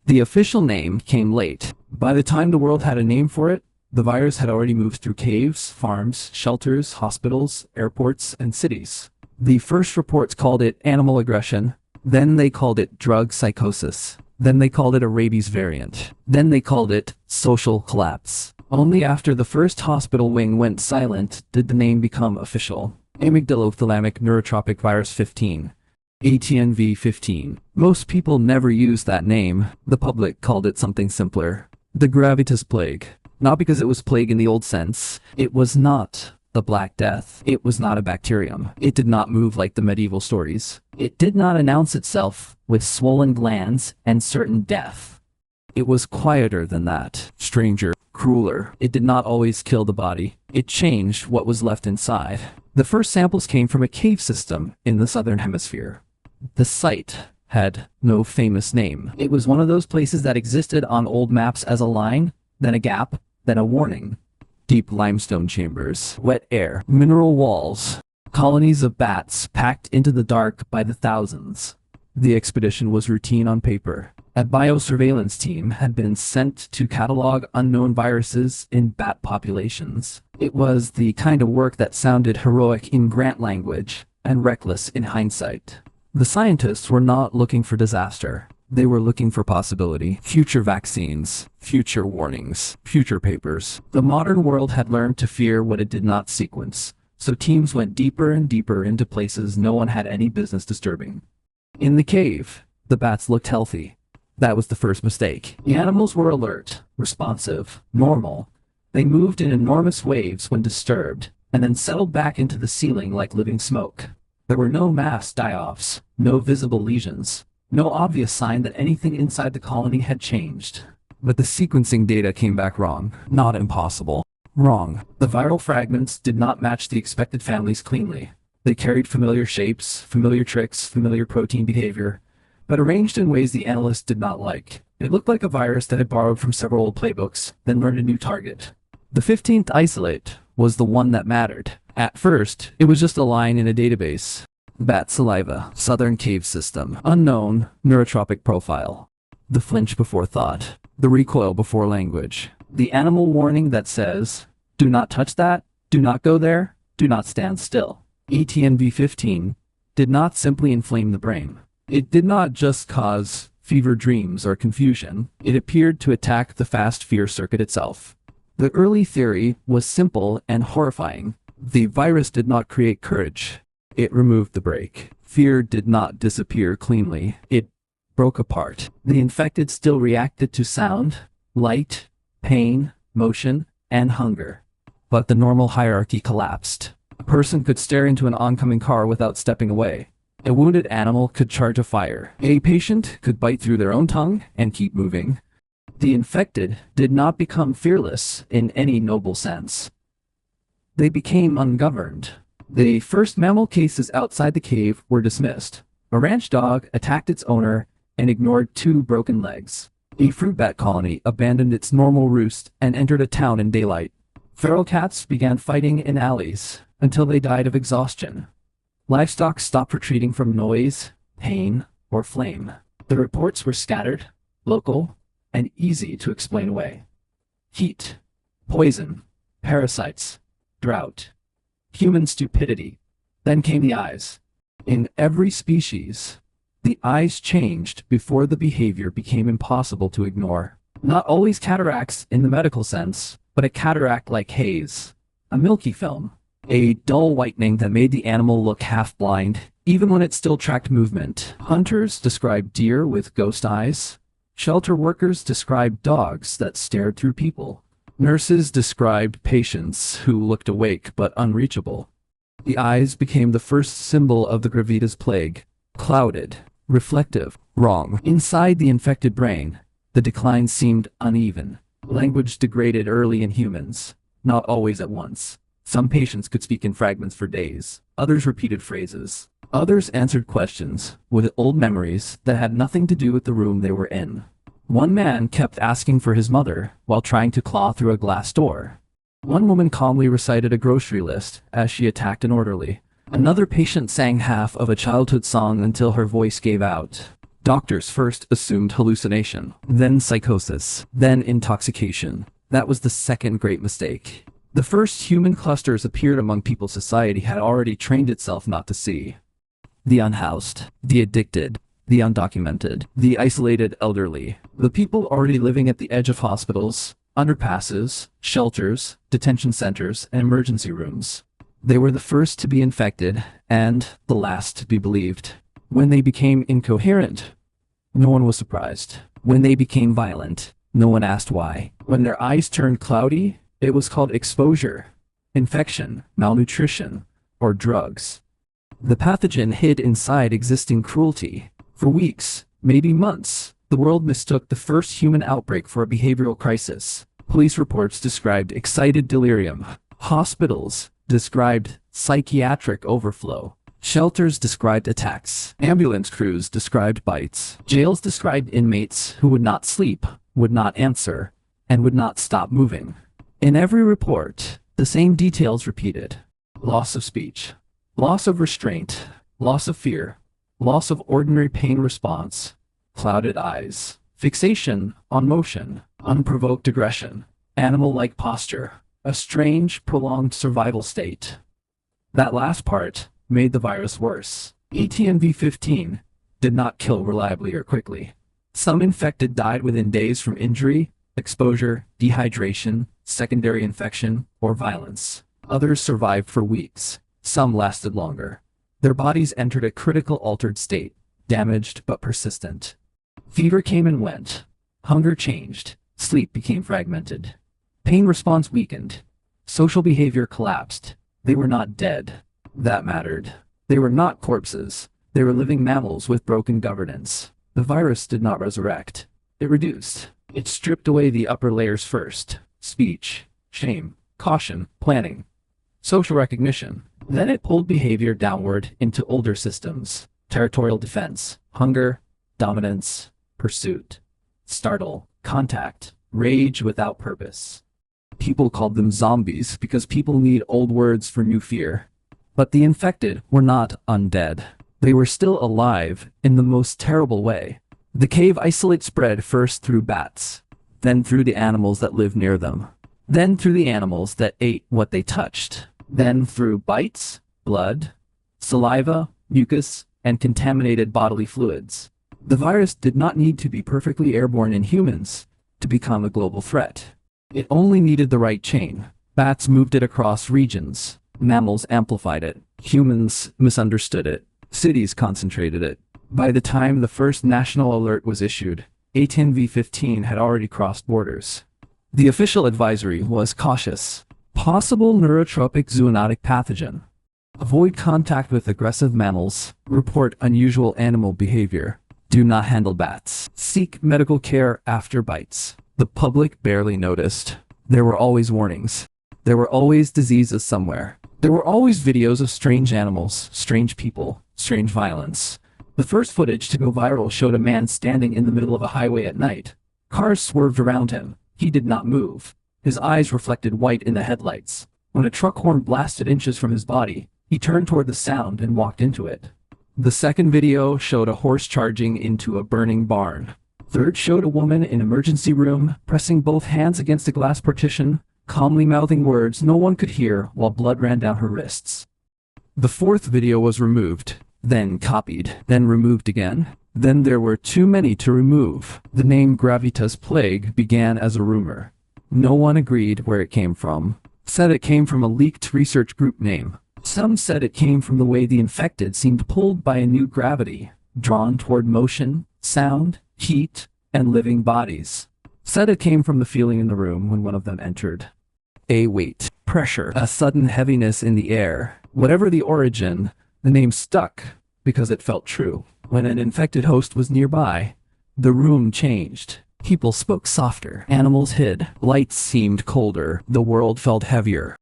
The official name came late. By the time the world had a name for it, the virus had already moved through caves, farms, shelters, hospitals, airports, and cities. The first reports called it animal aggression, then they called it drug psychosis, then they called it a rabies variant, then they called it social collapse. Only after the first hospital wing went silent did the name become official. Amygdalo-Thalamic Neurotropic Virus 15. ATNV-15. Most people never used that name. The public called it something simpler. The Gravitas Plague. Not because it was plague in the old sense. It was not the Black Death. It was not a bacterium. It did not move like the medieval stories. It did not announce itself with swollen glands and certain death. It was quieter than that. Stranger. Crueler. It did not always kill the body. It changed what was left inside. The first samples came from a cave system in the southern hemisphere. The site had no famous name. It was one of those places that existed on old maps as a line, then a gap, then a warning. Deep limestone chambers, wet air, mineral walls, colonies of bats packed into the dark by the thousands. The expedition was routine on paper. A biosurveillance team had been sent to catalog unknown viruses in bat populations. It was the kind of work that sounded heroic in grant language and reckless in hindsight. The scientists were not looking for disaster. They were looking for possibility. Future vaccines, future warnings, future papers. The modern world had learned to fear what it did not sequence, so teams went deeper and deeper into places no one had any business disturbing. In the cave, the bats looked healthy. That was the first mistake. The animals were alert, responsive, normal. They moved in enormous waves when disturbed, and then settled back into the ceiling like living smoke. There were no mass die-offs, no visible lesions, no obvious sign that anything inside the colony had changed. But the sequencing data came back wrong. Not impossible. Wrong. The viral fragments did not match the expected families cleanly. They carried familiar shapes, familiar tricks, familiar protein behavior, but arranged in ways the analysts did not like. It looked like a virus that had borrowed from several old playbooks, then learned a new target. The 15th isolate was the one that mattered. At first, it was just a line in a database. Bat saliva, southern cave system, unknown, neurotropic profile. The flinch before thought, the recoil before language. The animal warning that says, do not touch that, do not go there, do not stand still. ATNV-15 did not simply inflame the brain. It did not just cause fever dreams or confusion. It appeared to attack the fast fear circuit itself. The early theory was simple and horrifying. The virus did not create courage. It removed the brake. Fear did not disappear cleanly. It broke apart. The infected still reacted to sound, light, pain, motion, and hunger. But the normal hierarchy collapsed. A person could stare into an oncoming car without stepping away. A wounded animal could charge a fire. A patient could bite through their own tongue and keep moving. The infected did not become fearless in any noble sense. They became ungoverned. The first mammal cases outside the cave were dismissed. A ranch dog attacked its owner and ignored 2 broken legs. A fruit bat colony abandoned its normal roost and entered a town in daylight. Feral cats began fighting in alleys until they died of exhaustion. Livestock stopped retreating from noise, pain, or flame. The reports were scattered, local, and easy to explain away. Heat, poison, parasites, drought, human stupidity. Then came the eyes. In every species, the eyes changed before the behavior became impossible to ignore. Not always cataracts in the medical sense, but a cataract like haze, a milky film, a dull whitening that made the animal look half-blind, even when it still tracked movement. Hunters described deer with ghost eyes. Shelter workers described dogs that stared through people. Nurses described patients who looked awake but unreachable. The eyes became the first symbol of the Gravitas Plague. Clouded, reflective, wrong. Inside the infected brain, the decline seemed uneven. Language degraded early in humans, not always at once. Some patients could speak in fragments for days. Others repeated phrases. Others answered questions with old memories that had nothing to do with the room they were in. One man kept asking for his mother while trying to claw through a glass door. One woman calmly recited a grocery list as she attacked an orderly. Another patient sang half of a childhood song until her voice gave out. Doctors first assumed hallucination, then psychosis, then intoxication. That was the second great mistake. The first human clusters appeared among people society had already trained itself not to see. The unhoused, the addicted, the undocumented, the isolated elderly, the people already living at the edge of hospitals, underpasses, shelters, detention centers, and emergency rooms. They were the first to be infected, and the last to be believed. When they became incoherent, no one was surprised. When they became violent, no one asked why. When their eyes turned cloudy, it was called exposure, infection, malnutrition, or drugs. The pathogen hid inside existing cruelty. For weeks, maybe months, the world mistook the first human outbreak for a behavioral crisis. Police reports described excited delirium. Hospitals described psychiatric overflow. Shelters described attacks. Ambulance crews described bites. Jails described inmates who would not sleep, would not answer, and would not stop moving. In every report, the same details repeated. Loss of speech, loss of restraint, loss of fear, loss of ordinary pain response, clouded eyes, fixation on motion, unprovoked aggression, animal-like posture, a strange, prolonged survival state. That last part made the virus worse. ETNV-15 did not kill reliably or quickly. Some infected died within days from injury, exposure, dehydration, secondary infection, or violence. Others survived for weeks. Some lasted longer. Their bodies entered a critical altered state, damaged but persistent. Fever came and went. Hunger changed. Sleep became fragmented. Pain response weakened. Social behavior collapsed. They were not dead. That mattered. They were not corpses. They were living mammals with broken governance. The virus did not resurrect. It reduced. It stripped away the upper layers first. Speech, shame, caution, planning, social recognition. Then it pulled behavior downward into older systems. Territorial defense, hunger, dominance, pursuit, startle, contact, rage without purpose. People called them zombies because people need old words for new fear. But the infected were not undead. They were still alive in the most terrible way. The cave isolate spread first through bats, then through the animals that lived near them, then through the animals that ate what they touched, then through bites, blood, saliva, mucus, and contaminated bodily fluids. The virus did not need to be perfectly airborne in humans to become a global threat. It only needed the right chain. Bats moved it across regions. Mammals amplified it. Humans misunderstood it. Cities concentrated it. By the time the first national alert was issued, A10V15 had already crossed borders. The official advisory was cautious. Possible neurotropic zoonotic pathogen. Avoid contact with aggressive mammals. Report unusual animal behavior. Do not handle bats. Seek medical care after bites. The public barely noticed. There were always warnings. There were always diseases somewhere. There were always videos of strange animals, strange people, strange violence. The first footage to go viral showed a man standing in the middle of a highway at night. Cars swerved around him. He did not move. His eyes reflected white in the headlights. When a truck horn blasted inches from his body, he turned toward the sound and walked into it. The second video showed a horse charging into a burning barn. Third showed a woman in emergency room, pressing both hands against a glass partition, calmly mouthing words no one could hear while blood ran down her wrists. The fourth video was removed, then copied, then removed again. Then there were too many to remove. The name Gravitas Plague began as a rumor. No one agreed where it came from. Said it came from a leaked research group name. Some said it came from the way the infected seemed pulled by a new gravity, drawn toward motion, sound, heat, and living bodies. Said it came from the feeling in the room when one of them entered. A weight, pressure, a sudden heaviness in the air. Whatever the origin, the name stuck because it felt true. When an infected host was nearby, the room changed. People spoke softer. Animals hid. Lights seemed colder. The world felt heavier.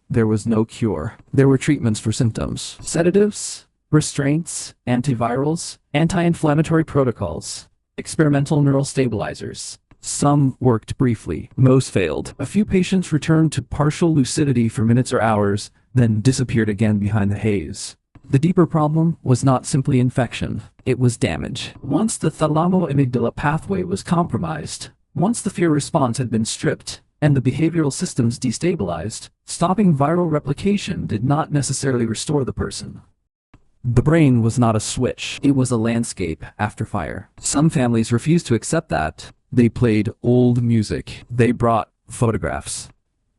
There was no cure. There were treatments for symptoms. Sedatives, restraints, antivirals, anti-inflammatory protocols, experimental neural stabilizers. Some worked briefly. Most failed. A few patients returned to partial lucidity for minutes or hours, then disappeared again behind the haze. The deeper problem was not simply infection, it was damage. Once the thalamo-amygdala pathway was compromised, once the fear response had been stripped, and the behavioral systems destabilized, stopping viral replication did not necessarily restore the person. The brain was not a switch, it was a landscape after fire. Some families refused to accept that. They played old music. They brought photographs.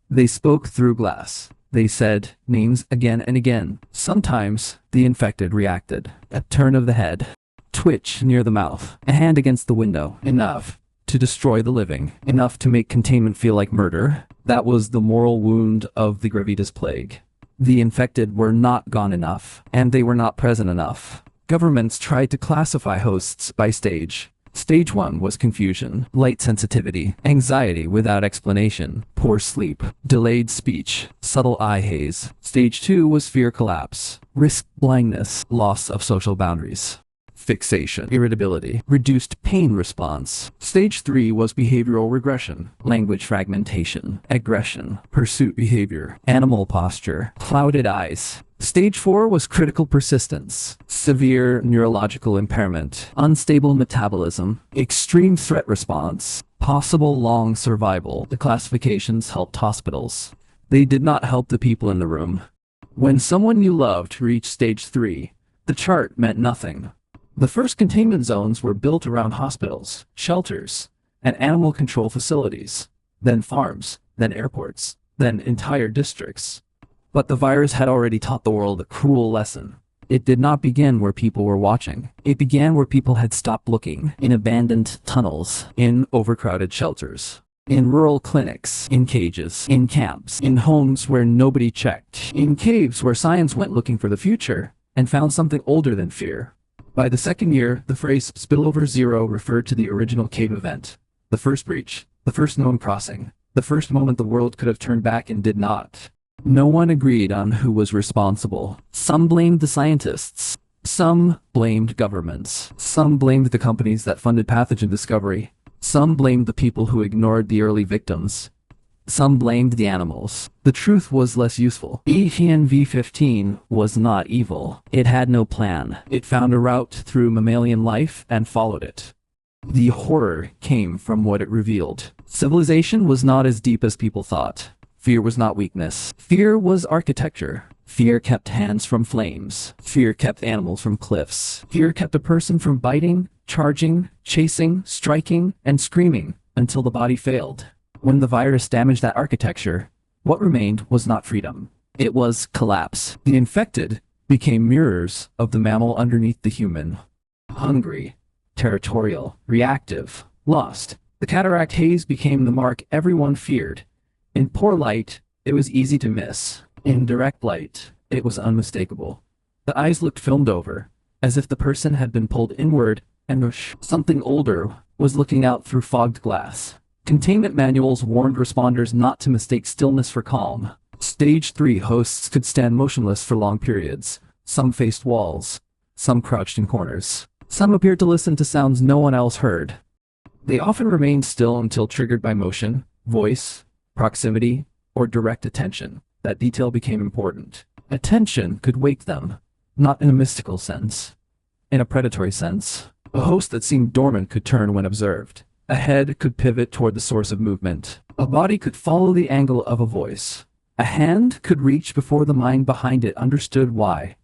They spoke through glass. They said names again and again. Sometimes the infected reacted. A turn of the head, twitch near the mouth, a hand against the window. Enough to destroy the living, enough to make containment feel like murder. That was the moral wound of the Gravitas Plague. The infected were not gone enough, and they were not present enough. Governments tried to classify hosts by stage. Stage 1 was confusion, light sensitivity, anxiety without explanation, poor sleep, delayed speech, subtle eye haze. Stage 2 was fear collapse, risk blindness, loss of social boundaries, fixation, irritability, reduced pain response. Stage 3 was behavioral regression, language fragmentation, aggression, pursuit behavior, animal posture, clouded eyes. Stage 4 was critical persistence, severe neurological impairment, unstable metabolism, extreme threat response, possible long survival. The classifications helped hospitals. They did not help the people in the room. When someone you loved reached stage 3, the chart meant nothing. The first containment zones were built around hospitals, shelters, and animal control facilities, then farms, then airports, then entire districts. But the virus had already taught the world a cruel lesson. It did not begin where people were watching. It began where people had stopped looking, in abandoned tunnels, in overcrowded shelters, in rural clinics, in cages, in camps, in homes where nobody checked, in caves where science went looking for the future and found something older than fear. By the second year, the phrase spillover 0 referred to the original cave event, the first breach, the first known crossing, the first moment the world could have turned back and did not. No one agreed on who was responsible. Some blamed the scientists. Some blamed governments. Some blamed the companies that funded pathogen discovery. Some blamed the people who ignored the early victims. Some blamed the animals. The truth was less useful. ETNV-15 was not evil. It had no plan. It found a route through mammalian life and followed it. The horror came from what it revealed. Civilization was not as deep as people thought. Fear was not weakness. Fear was architecture. Fear kept hands from flames. Fear kept animals from cliffs. Fear kept a person from biting, charging, chasing, striking, and screaming until the body failed. When the virus damaged that architecture, what remained was not freedom. It was collapse. The infected became mirrors of the mammal underneath the human. Hungry, territorial, reactive, lost. The cataract haze became the mark everyone feared. In poor light, it was easy to miss. In direct light, it was unmistakable. The eyes looked filmed over, as if the person had been pulled inward, and something older was looking out through fogged glass. Containment manuals warned responders not to mistake stillness for calm. Stage 3 hosts could stand motionless for long periods. Some faced walls. Some crouched in corners. Some appeared to listen to sounds no one else heard. They often remained still until triggered by motion, voice, proximity, or direct attention. That detail became important. Attention could wake them, not in a mystical sense, in a predatory sense. A host that seemed dormant could turn when observed. A head could pivot toward the source of movement. A body could follow the angle of a voice. A hand could reach before the mind behind it understood why.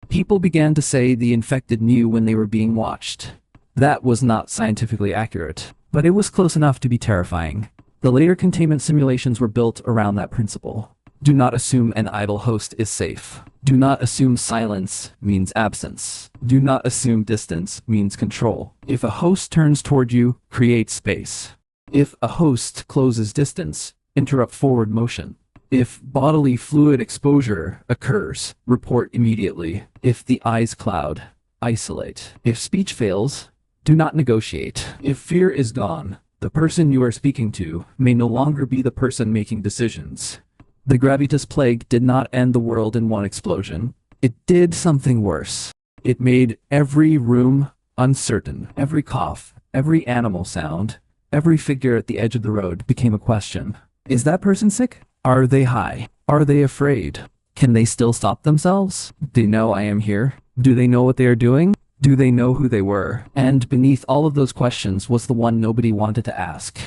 People began to say the infected knew when they were being watched. That was not scientifically accurate, but it was close enough to be terrifying. The later containment simulations were built around that principle. Do not assume an idle host is safe. Do not assume silence means absence. Do not assume distance means control. If a host turns toward you, create space. If a host closes distance, interrupt forward motion. If bodily fluid exposure occurs, report immediately. If the eyes cloud, isolate. If speech fails, do not negotiate. If fear is gone, the person you are speaking to may no longer be the person making decisions. The Gravitas Plague did not end the world in one explosion. It did something worse. It made every room uncertain. Every cough, every animal sound, every figure at the edge of the road became a question. Is that person sick? Are they high? Are they afraid? Can they still stop themselves? Do they know I am here? Do they know what they are doing? Do they know who they were? And beneath all of those questions was the one nobody wanted to ask.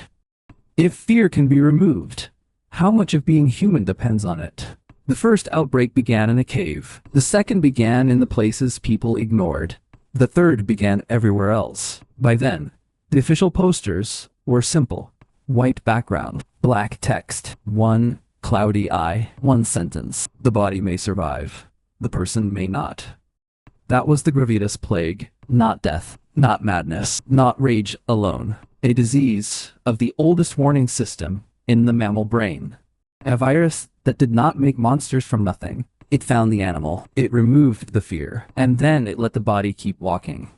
If fear can be removed, how much of being human depends on it? The first outbreak began in a cave. The second began in the places people ignored. The third began everywhere else. By then, the official posters were simple. White background, black text, one cloudy eye, one sentence. The body may survive. The person may not. That was the Gravitas Plague. Not death, not madness, not rage alone. A disease of the oldest warning system in the mammal brain. A virus that did not make monsters from nothing. It found the animal, it removed the fear, and then it let the body keep walking.